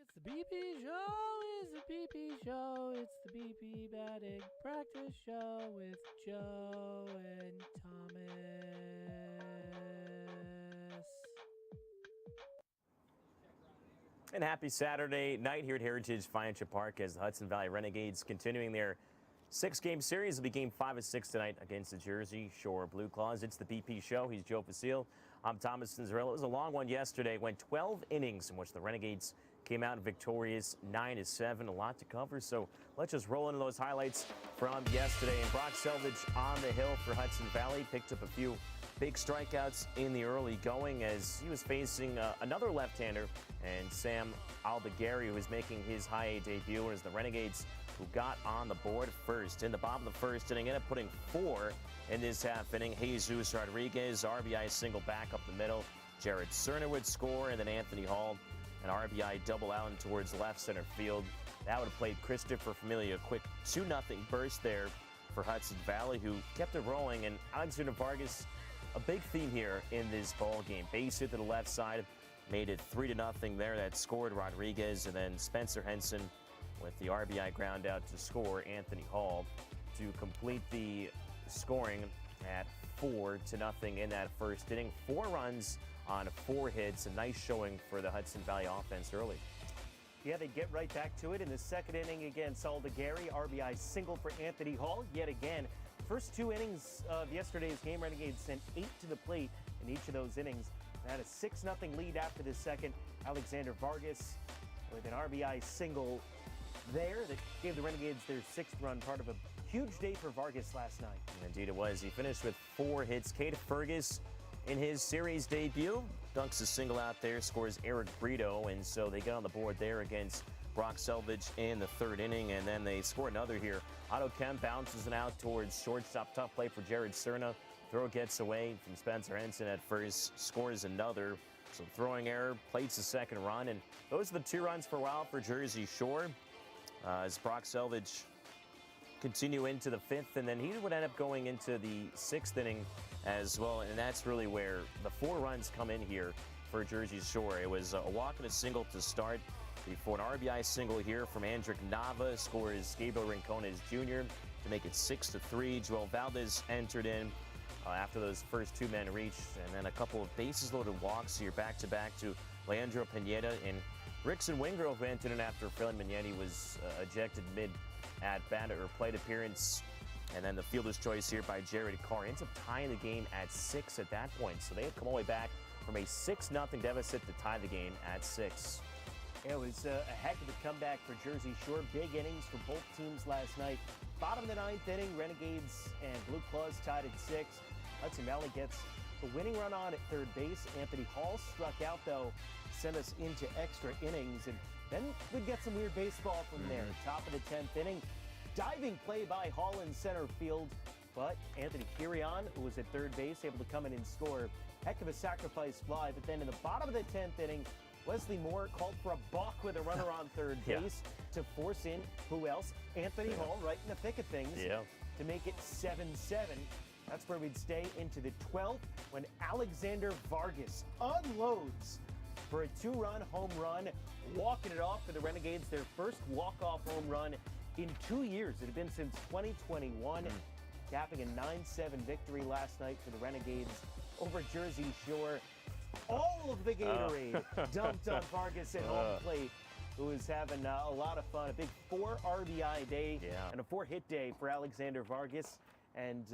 It's the BP show, it's the BP show, it's the BP batting practice show with Joe and Thomas. And happy Saturday night here at Heritage Financial Park as the Hudson Valley Renegades continuing their six-game series. It'll be game 5 of 6 tonight against the Jersey Shore Blue Claws. It's the BP show. He's Joe Facile. I'm Thomas Cinzarello. It was a long one yesterday. It went 12 innings in which the Renegades came out victorious 9-7. A lot to cover, so let's just roll into those highlights from yesterday. And Brock Selvage on the hill for Hudson Valley picked up a few big strikeouts in the early going as he was facing another left-hander, and Sam Aldegari, who was making his high A debut, as the Renegades who got on the board first. In the bottom of the first inning, ended up putting 4 in this half inning. Jesus Rodriguez, RBI single back up the middle. Jared Cerner would score, and then Anthony Hall, an RBI double out and towards left center field. That would have played Christopher Familia a quick 2-0 burst there for Hudson Valley, who kept it rolling. And Alexander Vargas, a big theme here in this ball game. Base hit to the left side, made it 3-0 there. That scored Rodriguez, and then Spencer Henson with the RBI ground out to score Anthony Hall to complete the scoring at 4-0 in that first inning. 4 runs on 4 hits. A nice showing for the Hudson Valley offense early. Yeah, they get right back to it in the second inning against Aldegari. RBI single for Anthony Hall yet again. First 2 innings of yesterday's game, Renegades sent 8 to the plate in each of those innings. They had a 6-0 lead after the second. Alexander Vargas with an RBI single there that gave the Renegades their 6th run, part of a huge day for Vargas last night. Indeed it was. He finished with 4 hits. Cade Fergus in his series debut dunks a single out there, scores Eric Brito, and so they get on the board there against Brock Selvage in the 3rd inning, and then they score another here. Otto Kemp bounces it out towards shortstop. Tough play for Jared Cerna. Throw gets away from Spencer Henson at first, scores another. So throwing error, plates the 2nd run, and those are the 2 runs for a while for Jersey Shore. As Brock Selvage continue into the 5th, and then he would end up going into the 6th inning as well, and that's really where the 4 runs come in here for Jersey Shore. It was a walk and a single to start before an RBI single here from Andrick Nava scores Gabriel Rincones Jr. to make it 6-3. Joel Valdez entered in after those first 2 men reached, and then a couple of bases loaded walks here back-to-back to Leandro Pineda and Rickson Wingrove, who entered in after Phil Magnetti was ejected mid-at-bat or plate appearance. And then the fielder's choice here by Jared Carr ends up tying the game at 6 at that point. So they have come all the way back from a 6-0 deficit to tie the game at 6. It was a heck of a comeback for Jersey Shore. Big innings for both teams last night. Bottom of the 9th inning, Renegades and Blue Claws tied at 6. Hudson Valley gets the winning run on at 3rd base. Anthony Hall struck out, though, sent us into extra innings, and then we'd get some weird baseball from there. Top of the 10th inning, diving play by Hall in center field, but Anthony Kirion, who was at 3rd base, able to come in and score. Heck of a sacrifice fly, but then in the bottom of the 10th inning, Wesley Moore called for a balk with a runner on 3rd base to force in, who else? Anthony Hall right in the thick of things to make it 7-7. That's where we'd stay into the 12th when Alexander Vargas unloads for a 2-run home run, walking it off for the Renegades, their first walk-off home run in 2 years. It had been since 2021, capping a 9-7 victory last night for the Renegades over Jersey Shore. All of the Gatorade dumped on Vargas at home plate, who was having a lot of fun. A big 4 RBI day and a 4-hit day for Alexander Vargas, and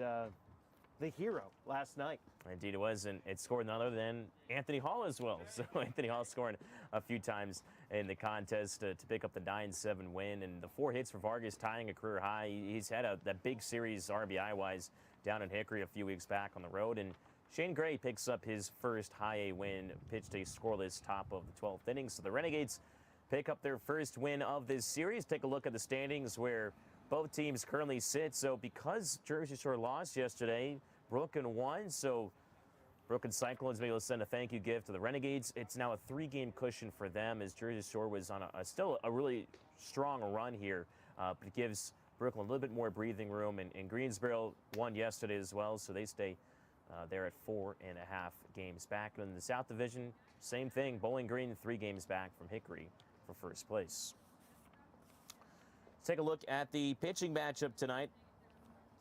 the hero last night. Indeed it was, and it scored none other than Anthony Hall as well. So Anthony Hall scoring a few times in the contest to pick up the 9-7 win, and the 4 hits for Vargas tying a career high. He's had that big series RBI-wise down in Hickory a few weeks back on the road, and Shane Gray picks up his first high A win, pitched a scoreless top of the 12th inning. So the Renegades pick up their first win of this series. Take a look at the standings where both teams currently sit. So because Jersey Shore lost yesterday, Brooklyn won. So Brooklyn Cyclones will be able to send a thank you gift to the Renegades. It's now a 3-game cushion for them as Jersey Shore was on still a really strong run here. But it gives Brooklyn a little bit more breathing room. And Greensboro won yesterday as well, so they stay there at 4.5 games back. And in the South Division, same thing. Bowling Green 3 games back from Hickory for first place. Let's take a look at the pitching matchup tonight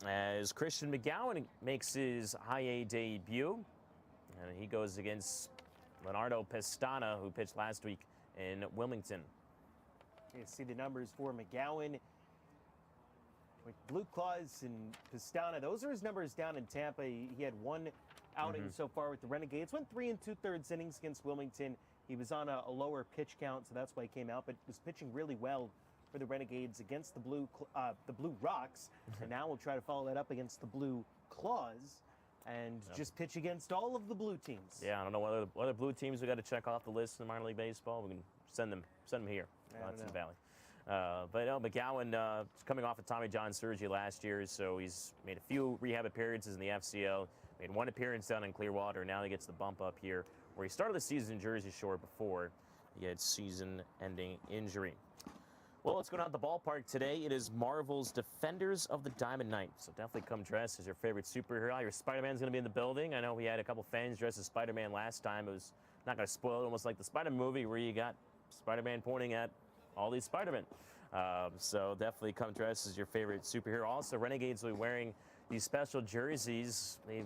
as Christian McGowan makes his high A debut. And he goes against Leonardo Pestana, who pitched last week in Wilmington. You see the numbers for McGowan with Blue Claws and Pestana. Those are his numbers down in Tampa. He had one outing so far with the Renegades. Went 3 2/3 innings against Wilmington. He was on a lower pitch count, so that's why he came out, but was pitching really well for the Renegades against the Blue Rocks. And now we'll try to follow that up against the Blue Claws and just pitch against all of the blue teams. Yeah, I don't know what other blue teams we got to check off the list in minor league baseball. We can send them here, Hudson Valley. But McGowan is coming off of Tommy John surgery last year, so he's made a few rehab appearances in the FCL, made one appearance down in Clearwater. Now he gets the bump up here, where he started the season in Jersey Shore before he had season-ending injury. Well, let's go down to the ballpark today. It is Marvel's Defenders of the Diamond Knight. So definitely come dressed as your favorite superhero. Your Spider-Man's going to be in the building. I know we had a couple fans dressed as Spider-Man last time. It was not going to spoil it, almost like the Spider-Man movie where you got Spider-Man pointing at all these Spider-Men. So definitely come dressed as your favorite superhero. Also, Renegades will be wearing these special jerseys. I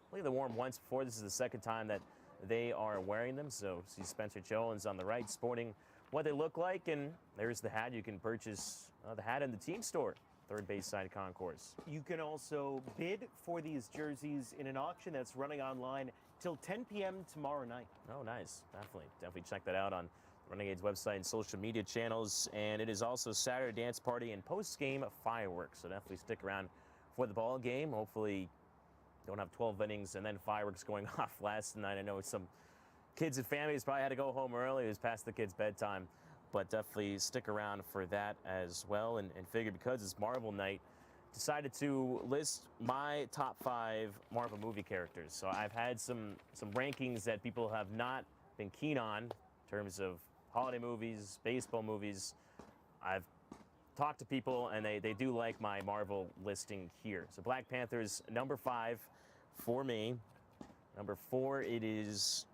believe they wore them once before. This is the second time that they are wearing them. So see Spencer Jones on the right sporting what they look like, and there's the hat. You can purchase the hat in the team store, Third Base Side Concourse. You can also bid for these jerseys in an auction that's running online till 10 p.m. tomorrow night. Oh, nice. Definitely check that out on Renegades website and social media channels. And it is also Saturday dance party and post-game fireworks. So definitely stick around for the ball game. Hopefully don't have 12 innings and then fireworks going off last night. I know some kids and families probably had to go home early. It was past the kids' bedtime. But definitely stick around for that as well. And figure because it's Marvel night, decided to list my top 5 Marvel movie characters. So I've had some rankings that people have not been keen on in terms of holiday movies, baseball movies. I've talked to people, and they do like my Marvel listing here. So Black Panther's number 5 for me. Number 4, it is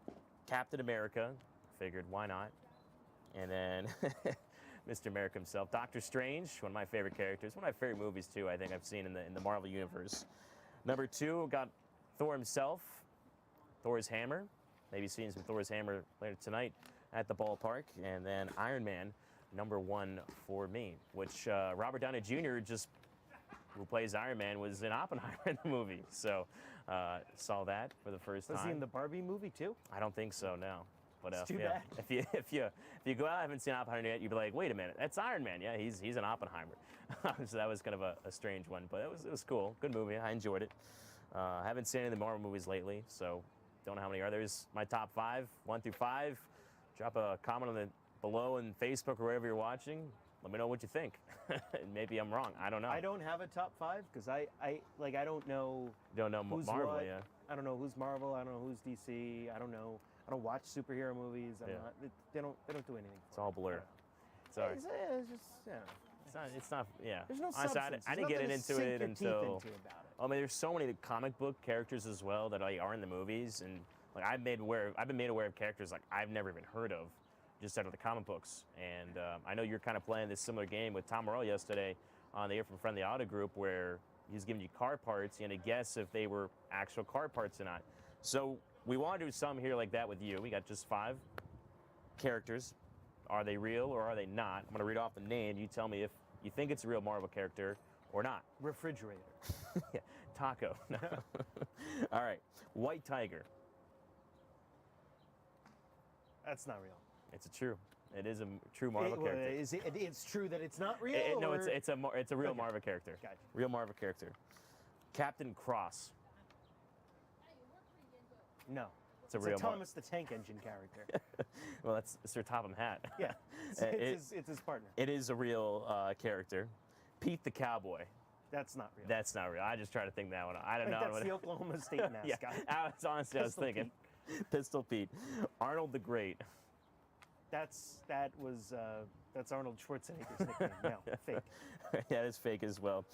Captain America. Figured, why not? And then Mr. America himself, Doctor Strange, one of my favorite characters, one of my favorite movies too. I think I've seen in the Marvel universe. Number 2, got Thor himself, Thor's hammer. Maybe seeing some Thor's hammer later tonight at the ballpark. And then Iron Man, number 1 for me, which Robert Downey Jr. who plays Iron Man, was in Oppenheimer in the movie. So saw that for the first time. Was he in the Barbie movie too? I don't think so, no. But it's too bad. If you go out and haven't seen Oppenheimer yet, you'd be like, wait a minute, that's Iron Man. Yeah, he's an Oppenheimer. So that was kind of a strange one, but it was cool. Good movie. I enjoyed it. Haven't seen any of the Marvel movies lately, so don't know how many are. There's my top 5, 1 through 5. Drop a comment below in Facebook or wherever you're watching. Let me know what you think. Maybe I'm wrong. I don't know. I don't have a top 5 because I don't know. You don't know who's Marvel, what. yeah. I don't know who's Marvel. I don't know who's DC. I don't know. I don't watch superhero movies. They don't do anything. It's all blur. Sorry. It's just, you know. It's not. Yeah. There's no Honestly, substance. I didn't get into it until. About it. I mean, there's so many comic book characters as well that are in the movies, and like I've been made aware of characters like I've never even heard of, just out of the comic books. And I know you're kind of playing this similar game with Tom Morello yesterday on the air from Friendly Auto Group, where he's giving you car parts and to guess if they were actual car parts or not. So we want to do some here like that with you. We got just 5 characters. Are they real or are they not? I'm going to read off the name. You tell me if you think it's a real Marvel character or not. Refrigerator. Yeah. Taco. No. All right. White Tiger. That's not real. It's It is a true Marvel character. It's true that it's not real? No, it's a real Marvel character. Gotcha. Real Marvel character. Captain Cross. No. It's a real Thomas the Tank Engine character. Well, it's Sir Topham Hatt. Yeah. It's his partner. It is a real character. Pete the Cowboy. That's not real. That's not real. I just tried to think that one. I don't know. That's the Oklahoma State mascot. Yeah, I was thinking. Pistol Pete. Arnold the Great. That's Arnold Schwarzenegger's nickname. No, fake. Yeah, it's fake as well.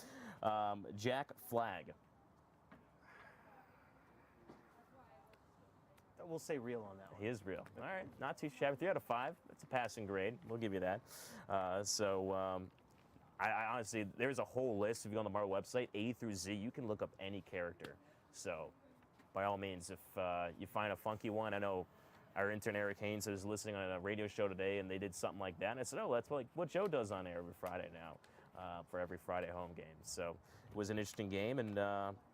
Jack Flag. we'll say real on that one. He is real. All right, not too shabby. 3 out of 5. That's a passing grade. We'll give you that. I honestly, there's a whole list. If you go on the Marvel website, A through Z, you can look up any character. So, by all means, if you find a funky one, I know our intern Eric Haynes was listening on a radio show today, and they did something like that. And I said, oh, that's what Joe does on air every Friday now, for every Friday home game. So it was an interesting game, and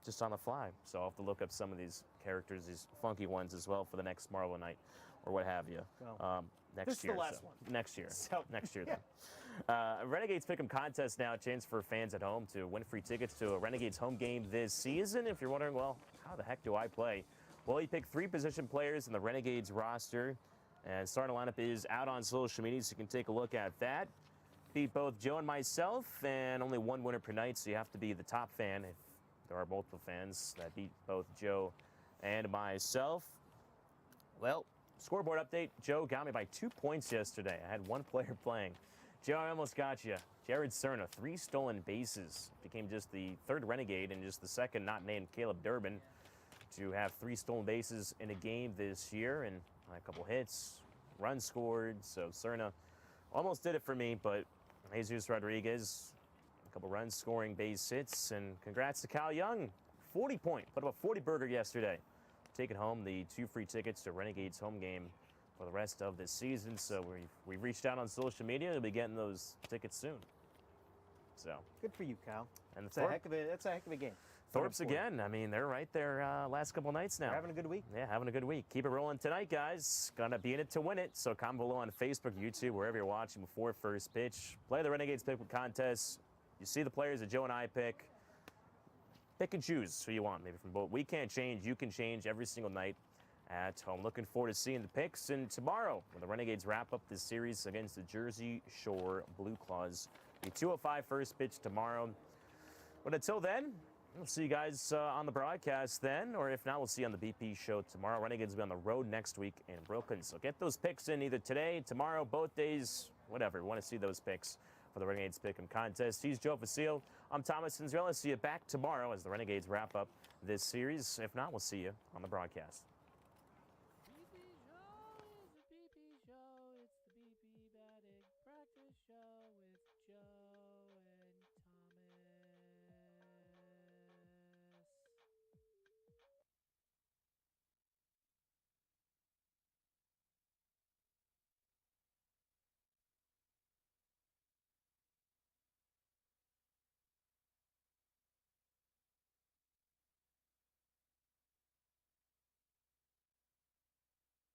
just on the fly. So I'll have to look up some of these characters, these funky ones as well, for the next Marvel night or what have you. Well, next this is year. the last one. Next year. So, next year, yeah. then. Renegades Pick'em contest now, a chance for fans at home to win free tickets to a Renegades home game this season. If you're wondering, well, how the heck do I play? Well, you pick 3 position players in the Renegades roster, and starting lineup is out on social media, so you can take a look at that. Beat both Joe and myself, and only 1 winner per night, so you have to be the top fan if there are multiple fans that beat both Joe and myself. Well, scoreboard update. Joe got me by 2 points yesterday. I had 1 player playing. Joe, I almost got you. Jared Cerna, 3 stolen bases. Became just the 3rd Renegade and just the 2nd not named Caleb Durbin to have 3 stolen bases in a game this year, and a couple hits, runs scored. So Cerna almost did it for me, but Jesus Rodriguez, a couple runs scoring, base hits, and congrats to Cal Young, 40-point, put up a 40-burger yesterday. Taking home the 2 free tickets to Renegades home game for the rest of this season. So we've reached out on social media. We'll be getting those tickets soon. So good for you, Kyle. And that's a heck of a game. Thorpe's again. I mean, they're right there last couple nights now. They're having a good week. Yeah, having a good week. Keep it rolling tonight, guys. Gonna be in it to win it. So comment below on Facebook, YouTube, wherever you're watching before first pitch. Play the Renegades Pick'em contest. You see the players that Joe and I pick. Pick and choose who you want, maybe from both. We can't change. You can change every single night at home. Looking forward to seeing the picks. And tomorrow, when the Renegades wrap up this series against the Jersey Shore Blue Claws, the 2:05 first pitch tomorrow. But until then, we'll see you guys on the broadcast then, or if not, we'll see you on the BP show tomorrow. Renegades will be on the road next week in Brooklyn. So get those picks in either today, tomorrow, both days, whatever. We want to see those picks for the Renegades Pick'em contest. He's Joe Facile. I'm Thomas Cinzarella. See you back tomorrow as the Renegades wrap up this series. If not, we'll see you on the broadcast. BP show is the BP show. It's the BP batting practice show.